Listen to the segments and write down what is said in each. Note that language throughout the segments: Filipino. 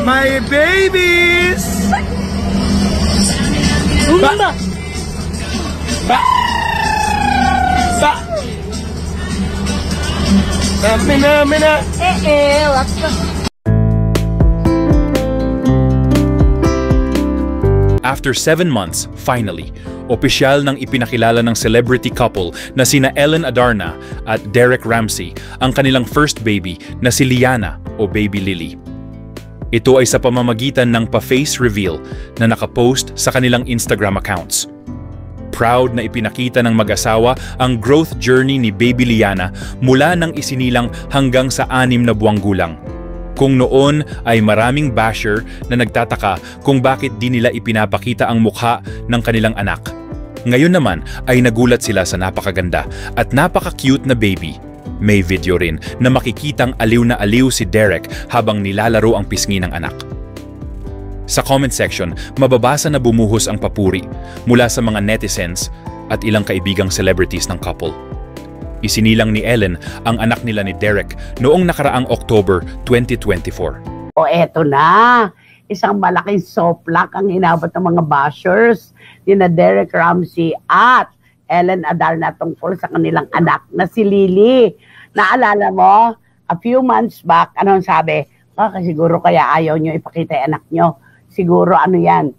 My babies! Ba! Ba! Ba! Mina! After 7 months, finally, opisyal nang ipinakilala ng celebrity couple na sina Ellen Adarna at Derek Ramsey ang kanilang first baby na si Liana o Baby Lily. Ito ay sa pamamagitan ng pa-face reveal na nakapost sa kanilang Instagram accounts. Proud na ipinakita ng mag-asawa ang growth journey ni Baby Liana mula nang isinilang hanggang sa 6 na buwang gulang. Kung noon ay maraming basher na nagtataka kung bakit di nila ipinapakita ang mukha ng kanilang anak. Ngayon naman ay nagulat sila sa napakaganda at napaka-cute na baby. May video rin na makikitang aliw na aliw si Derek habang nilalaro ang pisngi ng anak. Sa comment section, mababasa na bumuhos ang papuri mula sa mga netizens at ilang kaibigang celebrities ng couple. Isinilang ni Ellen ang anak nila ni Derek noong nakaraang October 2024. O eto na, isang malaking soplak ang inabot ng mga bashers ni na Derek Ramsey at Ellen Adarna tungkol sa kanilang anak na si Lily. Naalala mo, a few months back, anong sabi? Kasi siguro kaya ayaw nyo ipakita yung anak nyo. Siguro ano yan?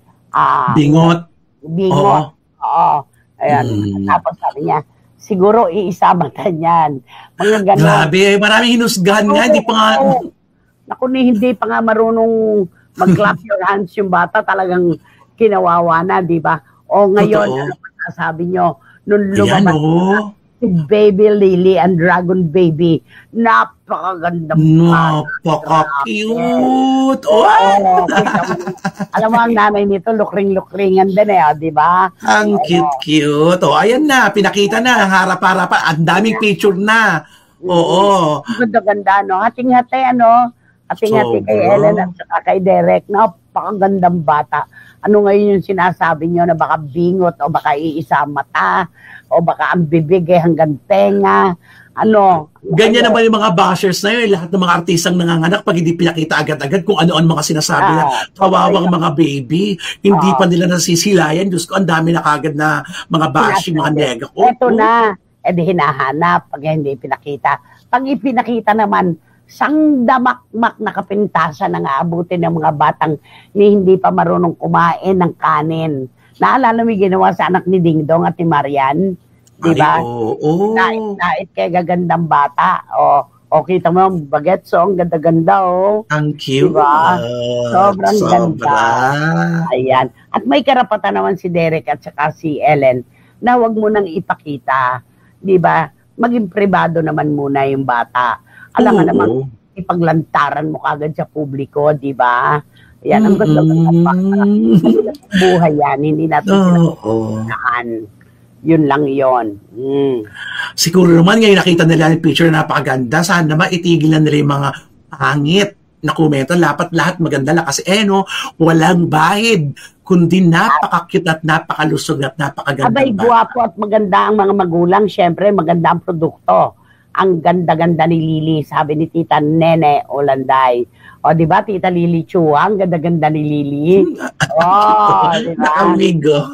Bingot. Bingot. Oo. Ayan. Tapos sabi niya, siguro iisamatan yan. Mga ganun. Grabe, maraming hinusgahan nga, hindi pa nga... Naku, hindi pa nga marunong mag-clap your hands yung bata, talagang kinawawa na, di ba? O ngayon, ano pa sabi nyo, nung lumabas si Baby Lily and Dragon Baby, napakaganda. Napaka-cute! Alam mo, ang nanay nito, lukring-lukringan din di ba? Ang cute-cute. Ayan na, pinakita na, harap-harapan. Ang daming picture na. Oo. Ganda-ganda, no? Hating-hati, Hating-hati kay Ellen at saka kay Derek. Napakagandang bata. Ano ngayon yung sinasabi nyo na baka bingot o baka iisa mata o baka ang bibig hanggang tenga? Ganyan naman yung mga bashers na yun. Lahat ng mga artistang nanganganak pag hindi pinakita agad-agad kung ano ang mga sinasabi na kawawang mga baby. Hindi pa nila nasisilayan. Diyos ko, ang dami na kagad na mga bashing, mga nega. Ito na. Hinahanap pag hindi pinakita. Pag ipinakita naman, sang damakmak na kapintasan ang aabutin ng mga batang ni hindi pa marunong kumain ng kanin. Naalala mo ginawa sa anak ni Dingdong at ni Marian? Diba? Nait kaya gagandang bata. O kita mo, bagets, ang ganda-ganda, Ang cute. Diba? Sobrang ganda. Ayan. At may karapatan naman si Derek at saka si Ellen na wag mo nang ipakita. Diba? Maging privado naman muna yung bata. Alam nga naman, ipaglantaran mo kagad sa publiko, di ba? Yan, ang gusto ng buhay yan, hindi natin sinasabihan. Yun lang yun. Siguro naman ngayon nakita nila yung picture na napakaganda. Sana naman itigil na nila yung mga pangit na komento. Lahat maganda lang. Kasi walang bahid. Kundi napaka-cute at napakalusog at napakaganda. Abay, guwapo at maganda ang mga magulang. Siyempre, maganda ang produkto. Ang ganda-ganda ni Lily, sabi ni Tita Nene Olanday. O, di ba, Tita Lily Chua, ang ganda-ganda ni Lily. Di ba? Amigo.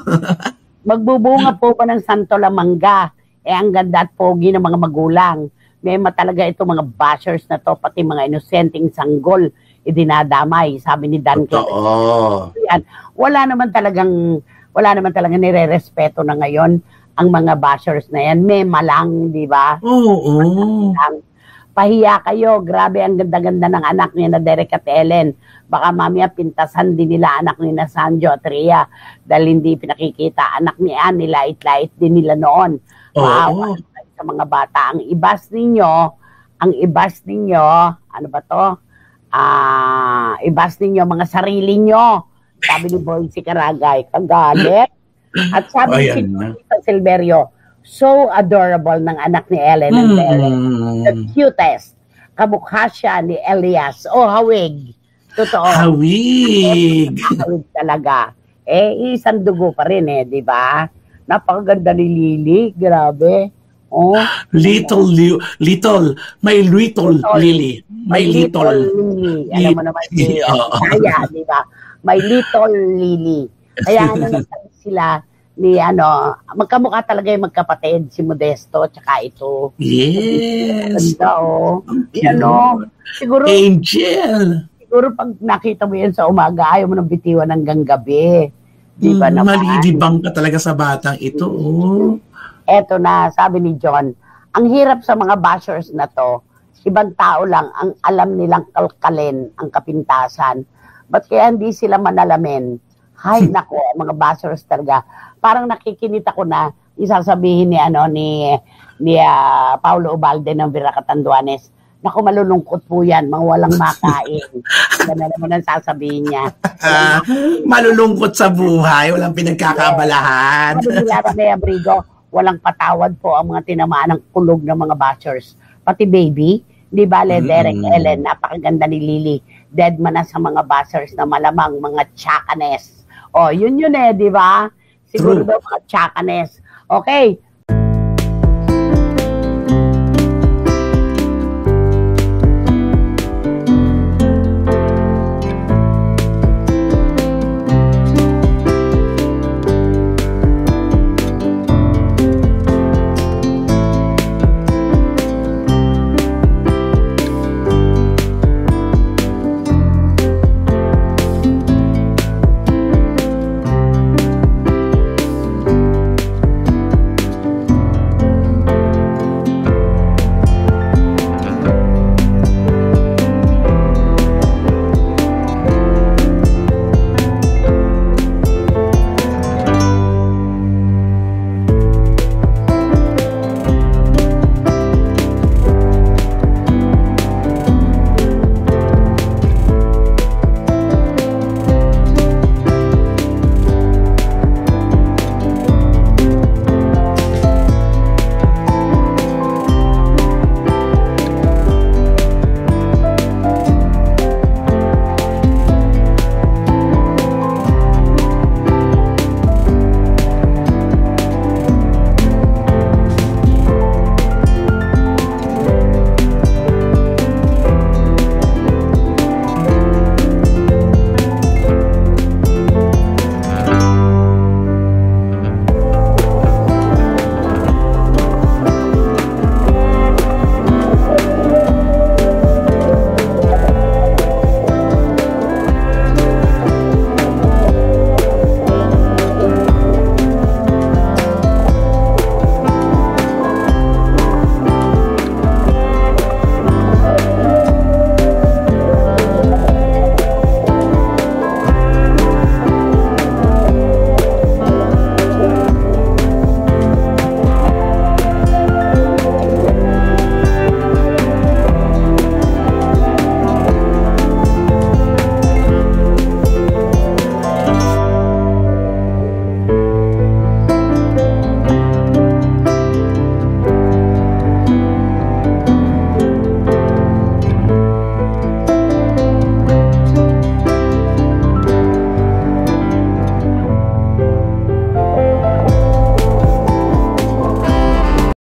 Magbubunga po pa ng Santo Lamanga. Ang ganda at pogi ng mga magulang. May talaga ito mga bashers na to, pati mga inosenteng sanggol, idinadamay, sabi ni Dan. Wala naman talagang nire-respeto na ngayon ang mga bashers na yan. May malang, di ba? Pahiya kayo. Grabe, ang ganda-ganda ng anak niya na Derek at Ellen. Baka mamaya pintasan din nila anak ni na Sanjo at Rhea dahil hindi pinakikita. Anak ni Ann, nilait-lait din nila noon. Maawa sa mga bata. Ang ibas ninyo, ano ba to? Ibas ninyo, mga sarili nyo. Sabi ni Boycie Caragay, kagalit. At sabi si Silverio, so adorable ng anak ni Ellen and Derek. The cutest. Kamukha siya ni Elias. Hawig. Totoo. Hawig. Hawig talaga. Isang dugo pa rin di ba? Napakaganda ni Lily. Grabe. Little, may little Lily. My Little. Lily. Alam mo naman si Kaya, di ba? My Little Lily. Kaya nagsabi sila ni magkamukha talaga yung magkapatid, si Modesto, tsaka ito. Yes. Ganda, siguro, Angel. Siguro pag nakita mo yan sa umaga, ayaw mo nang bitiwan hanggang gabi. Di ba naman? Malilibang ka talaga sa batang ito. Eto na, sabi ni John, ang hirap sa mga bashers na to, ibang tao lang ang alam nilang kalkalin ang kapintasan. Ba't kaya hindi sila manalamin? Hay, nako, mga bashers talaga. Parang nakikinit ako na isasabihin ni Paulo Ubalde ng Vera Catanduanes. Naku, malulungkot po yan, mga walang makain. Yan na naman ang sasabihin niya. Malulungkot sa buhay, walang pinagkakabalahan. Sabi nila Rene Abrigo, walang patawad po ang mga tinamaan ng kulog ng mga bashers. Pati baby, di ba, Derek, Ellen, napakaganda ni Lily. Dead man na sa mga bashers na malamang mga tsakanes. Yun di ba? Siguro daw mga tsakanes. Okay,